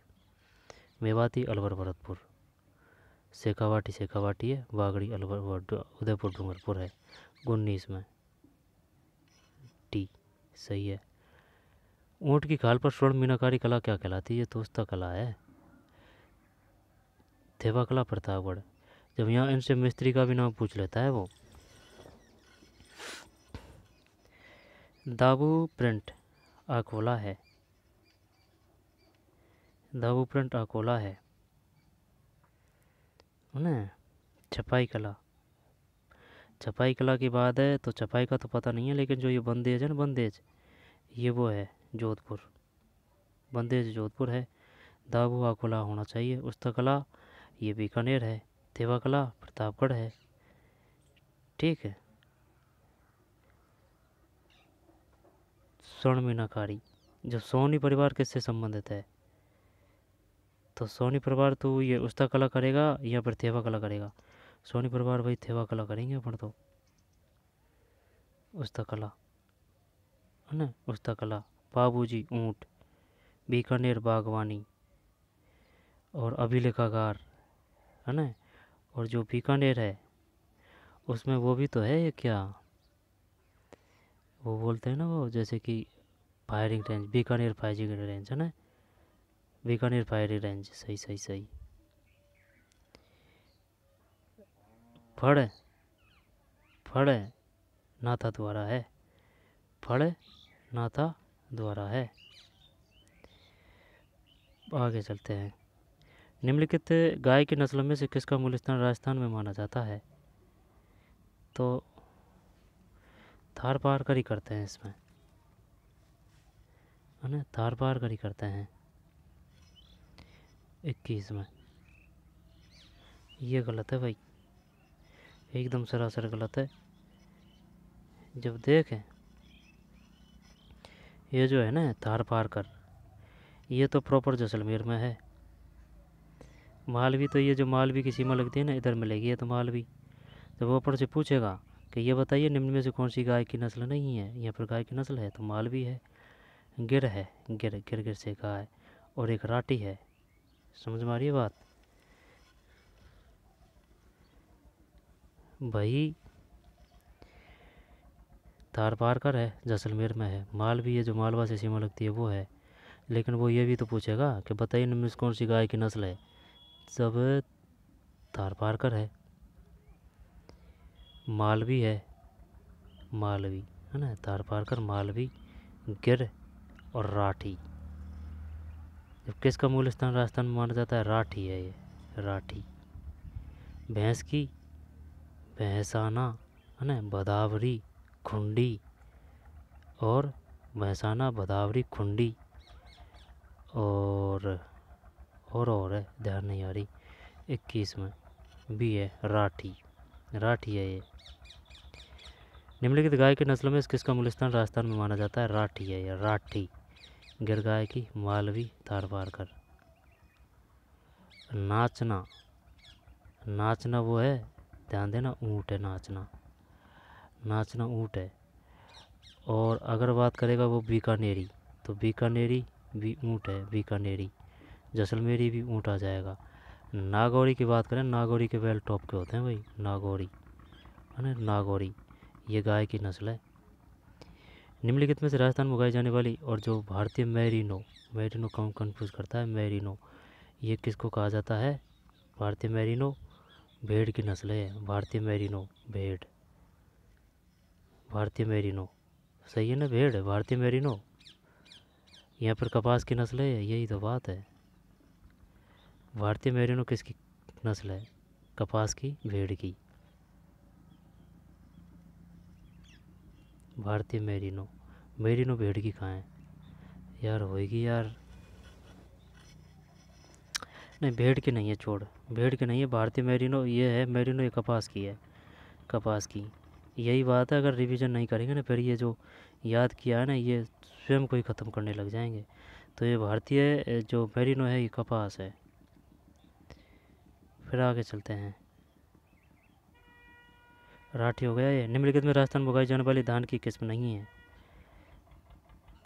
मेवाती, अलवर, भरतपुर। शेखावाटी शेखावाटी है, वागड़ी अलवर उदयपुर डूंगरपुर है। 19 में टी सही है। ऊँट की खाल पर स्वर्ण मीनाकारी कला क्या कहलाती है? ये तो उसका कला है, थेवा कला, प्रतापगढ़। जब यहाँ इनसे मिस्त्री का भी नाम पूछ लेता है वो। दाबू प्रिंट अकोला है, दाबू प्रिंट अकोला है ना। छपाई कला, छपाई कला की बात है तो छपाई का तो पता नहीं है, लेकिन जो ये बंदेज है ना, बंदेज, ये वो है जोधपुर, बंदेज जोधपुर है। दाबू अकोला होना चाहिए। उस्तकला ये बीकानेर है। थेवा कला प्रतापगढ़ है। ठीक है। स्वर्ण मीनाकारी, जब सोनी परिवार किससे संबंधित है? तो सोनी परिवार तो ये उस्ता कला करेगा या फिर थेवा कला करेगा? सोनी परिवार भाई थेवा कला करेंगे अपन तो, उस्ता कला है ना, उस्ता कला। बाबूजी ऊँट, बीकानेर बागवानी और अभिलेखागार है ना। और जो बीकानेर है उसमें वो भी तो है, ये क्या वो बोलते हैं ना, वो जैसे कि firing range, Bikaner firing range है ना, बीकानेर फायरिंग रेंज, सही सही सही। फड़, फड़ नाथा द्वारा है, फड़ नाथा द्वारा है। आगे चलते हैं। निम्नलिखित गाय की नस्लों में से किसका मूल स्थान राजस्थान में माना जाता है? तो थार पार कर ही करते हैं इसमें है ना, थार पार कर ही करते हैं 21 में। ये गलत है भाई, एकदम सरासर गलत है। जब देखें ये जो है ना थार पार कर, ये तो प्रॉपर जैसलमेर में है। मालवी तो ये जो मालवी की सीमा लगती है ना, इधर मिलेगी ये तो मालवी। जब वो ऊपर से पूछेगा कि ये बताइए निम्न में से कौन सी गाय की नस्ल नहीं है, यहाँ पर गाय की नस्ल है, तो मालवी है। गिर है, गिर गिर गिर से गाय, और एक राठी है। समझ में आ रही है बात? भाई तार पारकर है, जैसलमेर में है। मालवी है, जो मालवा से सीमा लगती है, वो है। लेकिन वो ये भी तो पूछेगा कि बताइए निम्न में से कौन सी गाय की नस्ल है। सब तार पारकर है। मालवी है, मालवी है ना, तार पारकर, मालवी, गिर और राठी। जब किसका मूल स्थान राजस्थान में माना जाता है? राठी है ये, राठी। भैंस की भैंसाना है ना, भदावरी, खुंडी और भैंसाना, भदावरी, खुंडी और है, ध्यान नहीं आ रही। 21 में भी है राठी, राठी है ये। निम्नलिखित गाय की नस्ल में से किसका मूल स्थान राजस्थान में माना जाता है? राठी है ये, राठी। गिर गाय की, मालवी, तार पारकर। नाचना, नाचना वो है, ध्यान देना, ऊँट है नाचना, नाचना ऊँट है। और अगर बात करेगा वो बीकानेरी, तो बीकानेरी भी ऊँट है, बीकानेरी। जैसलमेरी भी ऊँट आ जाएगा। नागौरी की बात करें, नागौरी के बैल टॉप के होते हैं भाई, नागौरी है ना, नागौरी, ये गाय की नस्ल है। निम्नलिखित में से राजस्थान में उगाई जाने वाली और जो भारतीय मैरिनो, मैरिनो कौन कन्फ्यूज करता है, मैरिनो, ये किसको कहा जाता है? भारतीय मैरिनो भेड़ की नस्ल है, भारतीय मैरिनो भेड़, भारतीय मैरिनो, सही है ना, भेड़ है भारतीय मैरिनो। यहाँ पर कपास की नस्ल है, यही तो बात है। भारतीय मैरिनो किसकी नस्ल है? कपास की, भेड़ की, भारतीय मैरिनो। मैरिनो भेड़ की कहाँ है यार? होएगी यार, नहीं भेड़ की नहीं है, छोड़, भेड़ की नहीं है। भारतीय मैरिनो ये है, मैरिनो ये कपास की है, कपास की। यही बात है, अगर रिवीजन नहीं करेंगे ना, फिर ये जो याद किया है ना, ये स्वयं को ही ख़त्म करने लग जाएंगे। तो ये भारतीय जो मैरिनो है, ये कपास है। फिर आगे चलते हैं। राठी हो गया ये। निम्नलिखित में राजस्थान में उगाई जाने वाली धान की किस्म नहीं है,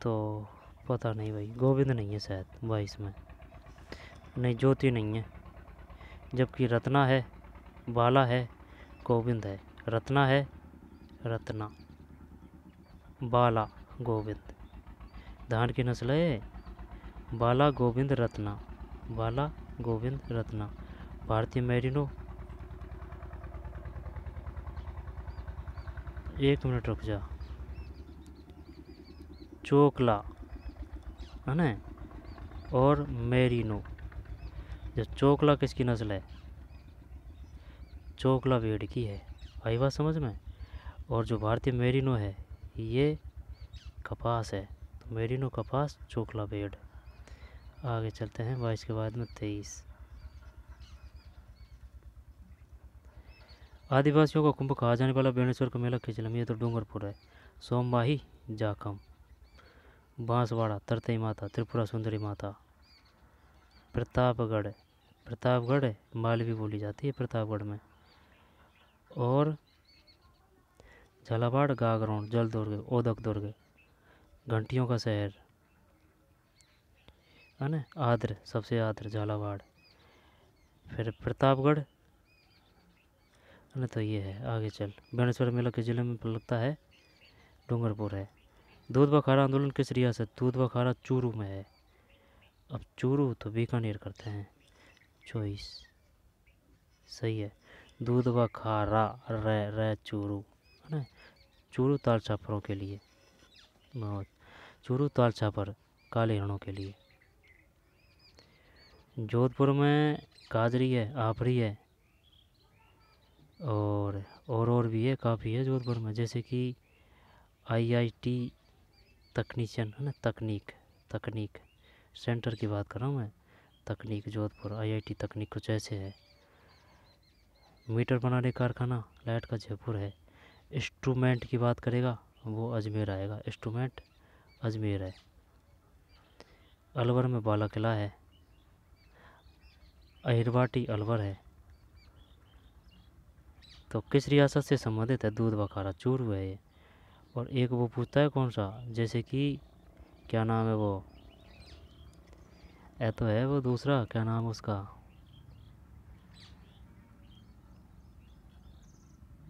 तो पता नहीं भाई, गोविंद नहीं है शायद 22 में, नहीं ज्योति नहीं है। जबकि रत्ना है, बाला है, गोविंद है। रत्ना है, रत्ना, बाला, गोविंद। धान की नस्ल है बाला, गोविंद, रत्ना, बाला, गोविंद, रत्ना। भारतीय मैरिनो, 1 मिनट रुक जा, चोकला है ना, और मैरिनो। जो चोकला किसकी नस्ल है? चोकला भेड़ की है, आई बात समझ में। और जो भारतीय मैरिनो है, ये कपास है, तो मैरिनो कपास, चोकला भेड़। आगे चलते हैं 22 के बाद में 23। आदिवासियों का कुंभ कहा जाने वाला बेणेश्वर का मेला खिचलम, ये तो डूंगरपुर है। सोमवाही, जाखम, बांसवाड़ा, तरतई माता, त्रिपुरा सुंदरी माता। प्रतापगढ़, प्रतापगढ़ मालवी बोली जाती है प्रतापगढ़ में। और झालावाड़, गागरोन, जल दुर्ग, ओदक दुर्ग, घंटियों का शहर है ना, आद्र, सबसे आद्र झालावाड़। फिर प्रतापगढ़ है ना, तो ये है। आगे चल, बेणेश्वर मेला किस जिले में लगता है? डूंगरपुर है। दूध व खारा आंदोलन किस रियासत? दूध व खारा चूरू में है। अब चूरू तो बीकानेर करते हैं, 24 सही है। दूध व खारा, रे चूरू है ना, चूरू ताल छापरों के लिए, बहुत, चूरू ताल छापर काले हिरणों के लिए। जोधपुर में काजरी है, आपरी है, और भी है, काफ़ी है जोधपुर में, जैसे कि आईआईटी तकनीशियन है ना, तकनीक सेंटर की बात कर रहा हूँ मैं, तकनीक जोधपुर, आईआईटी तकनीक कुछ ऐसे है। मीटर बनाने कारखाना लाइट का जयपुर है। इंस्ट्रूमेंट की बात करेगा वो अजमेर आएगा, इंस्ट्रूमेंट अजमेर है। अलवर में बाला किला है। अहिरवाटी अलवर है। तो किस रियासत से संबंधित है? दूध बखारा चूरू है ये। और एक वो पूछता है कौन सा, जैसे कि क्या नाम है वो, तो है वो दूसरा, क्या नाम उसका,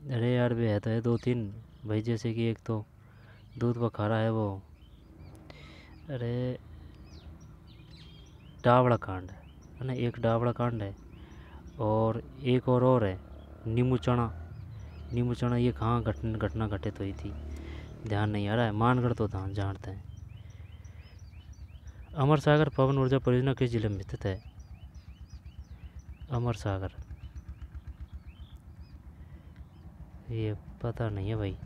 अरे यार वे है तो है दो तीन भाई, जैसे कि एक तो दूध बखारा है वो, अरे डावड़ा कांड है ना, एक डावड़ा कांड है, और एक और है नींबू चना। नींबू चना ये कहाँ घटना घटित हुई थी, ध्यान नहीं आ रहा है। मानगढ़ तो ध्यान जानते हैं। अमर सागर पवन ऊर्जा परियोजना किस जिले में स्थित है? अमर सागर, ये पता नहीं है भाई।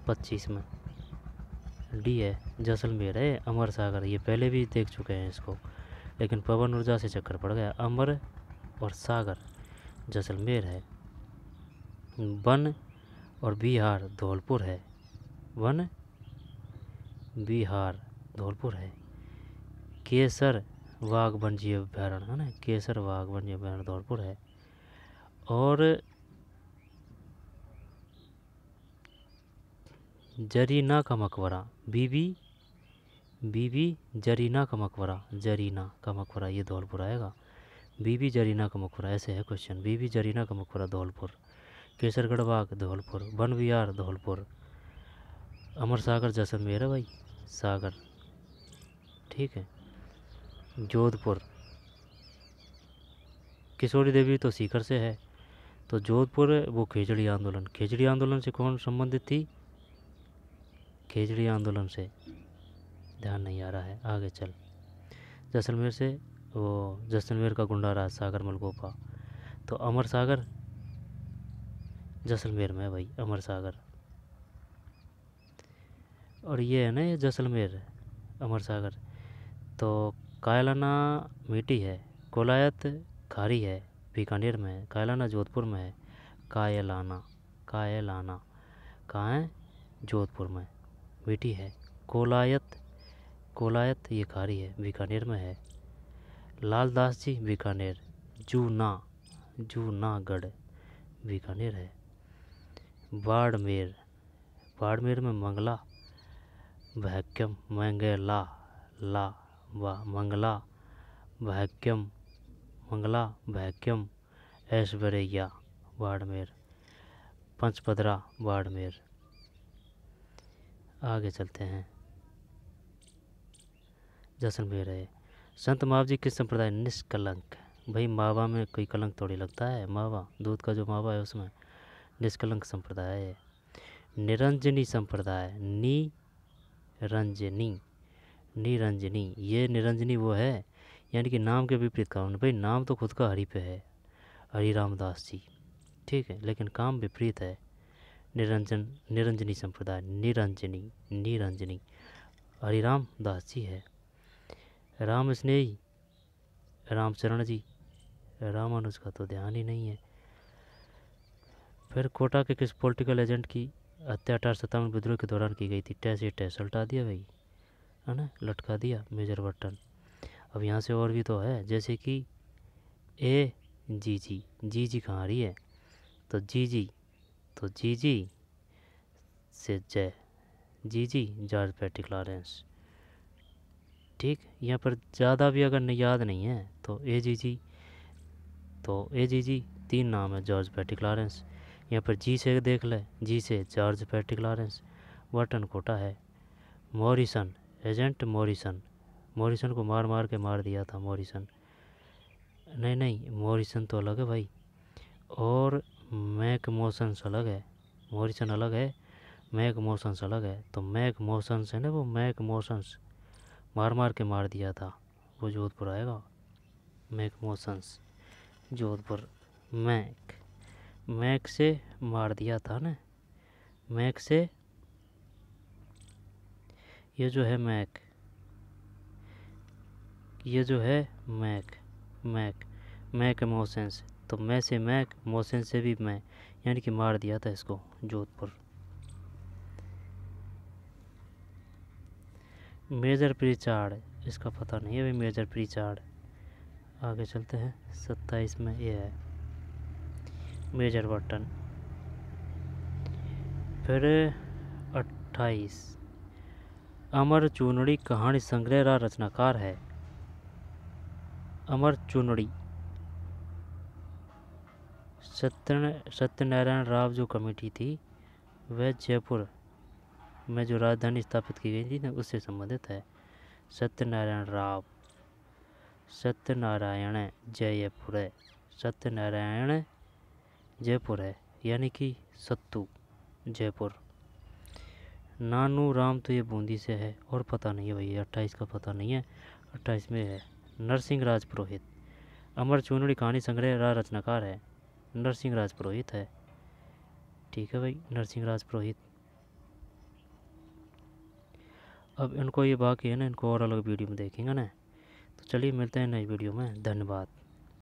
25 में डी है, जैसलमेर है अमर सागर। ये पहले भी देख चुके हैं इसको, लेकिन पवन ऊर्जा से चक्कर पड़ गया। अमर और सागर जैसलमेर है। वन और बिहार धौलपुर है। वन बिहार धौलपुर है। केसर वाघ वन्य अभ्यारण्य है ना, केसर वाघ वन्य अभ्यारण्य धौलपुर है। और जरीना का मकबरा, बीबी जरीना का मकबरा, जरीना का मकबरा ये धौलपुर आएगा। बीबी जरीना का मकबरा, ऐसे है क्वेश्चन। बीबी जरीना का मकबरा धौलपुर। केसरगढ़ बाग धौलपुर। वन विहार धौलपुर। अमर सागर जैसलमेर है भाई, सागर, ठीक है। जोधपुर, किशोरी देवी तो सीकर से है, तो जोधपुर वो खेजड़ी आंदोलन। खेजड़ी आंदोलन से कौन संबंधित थी? खेजड़ी आंदोलन से, ध्यान नहीं आ रहा है, आगे चल। जैसलमेर से वो जैसलमेर का गुंडा राज सागर मलगोपा। तो अमर सागर जैसलमेर में है भाई, अमर सागर। और ये है ना, ये जैसलमेर अमर सागर। तो कायलाना मीठी है, कोलायत खारी है, बीकानेर में है। कायलाना जोधपुर में है। कायलाना कहाँ है? जोधपुर में। मीठी है। कोलायत ये खारी है, बीकानेर में है। लालदास जी बीकानेर। जूनागढ़ बीकानेर है। बाड़मेर में मंगला भाग्यम, मंगला ला वा मंगला भाग्यम ऐश्वर्या बाड़मेर। पंचपदरा बाड़मेर। आगे चलते हैं। जैसलमेर है। संत मावजी किस संप्रदाय? निष्कलंक। भाई मावा में कोई कलंक थोड़ी लगता है, मावा दूध का जो मावा है उसमें निष्कलंक संप्रदाय है। निरंजनी संप्रदाय, निरंजनी, ये निरंजनी वो है, यानी कि नाम के विपरीत काम। भाई नाम तो खुद का हरि पे है, हरि रामदास जी, ठीक है, लेकिन काम विपरीत है। निरंजनी संप्रदाय, निरंजनी हरिराम दास जी है। राम स्नेही रामचरण जी, रामानुज का तो ध्यान ही नहीं है। फिर कोटा के किस पॉलिटिकल एजेंट की हत्या 1857 विद्रोह के दौरान की गई थी? टैस उल्टा दिया भाई, है ना, लटका दिया मेजर बर्टन। अब यहाँ से और भी तो है, जैसे कि जी कहाँ रही है? तो जी से जय, जी जॉर्ज पैट्रिक लॉरेंस, ठीक। यहाँ पर ज़्यादा भी अगर याद नहीं है तो ए जी 3 नाम है, जॉर्ज पैट्रिक लॉरेंस। यहाँ पर जी से देख ले, जी से जॉर्ज पैट्रिक लॉरेंस। बर्टन कोटा है। मॉरिसन, एजेंट मॉरिसन को मार के मार दिया था मॉरिसन। नहीं, मॉरिसन तो अलग है भाई, और मैक मोशंस अलग है। मॉरिसन अलग है, मैक मोशंस अलग है। तो मैक मोशंस है ना, वो मैक मोशंस मार के मार दिया था, वो जोधपुर आएगा। Mac motions Jodhpur. मैक से मार दिया था ना, मैक से, ये जो है मैक, ये जो है मैक मोशंस। तो मैं से मैक, मोशन से भी मैं, यानी कि मार दिया था इसको जोधपुर। मेजर प्रीचार्ड, इसका पता नहीं है भाई, मेजर प्रीचार्ड। आगे चलते हैं। 27 में ये है मेजर बर्टन। फिर 28, अमर चूनड़ी कहानी संग्रह का रचनाकार है? अमर चूनड़ी सत्यनारायण राव जो कमेटी थी वह जयपुर में जो राजधानी स्थापित की गई थी ना उससे संबंधित है। सत्यनारायण राव, सत्यनारायण जयपुर है, सत्यनारायण जयपुर है, यानी कि सत्तू जयपुर। नानू राम तो ये बूंदी से है और पता नहीं है भाई, 28 का पता नहीं है, 28 में है। नरसिंह राज पुरोहित, अमर चूनड़ी कहानी संग्रह रचनाकार है, नरसिंह राज पुरोहित है। ठीक है भाई, नरसिंह राज पुरोहित। अब इनको ये बाकी है ना, इनको और अलग वीडियो में देखेंगे ना। तो चलिए मिलते हैं नई वीडियो में, धन्यवाद।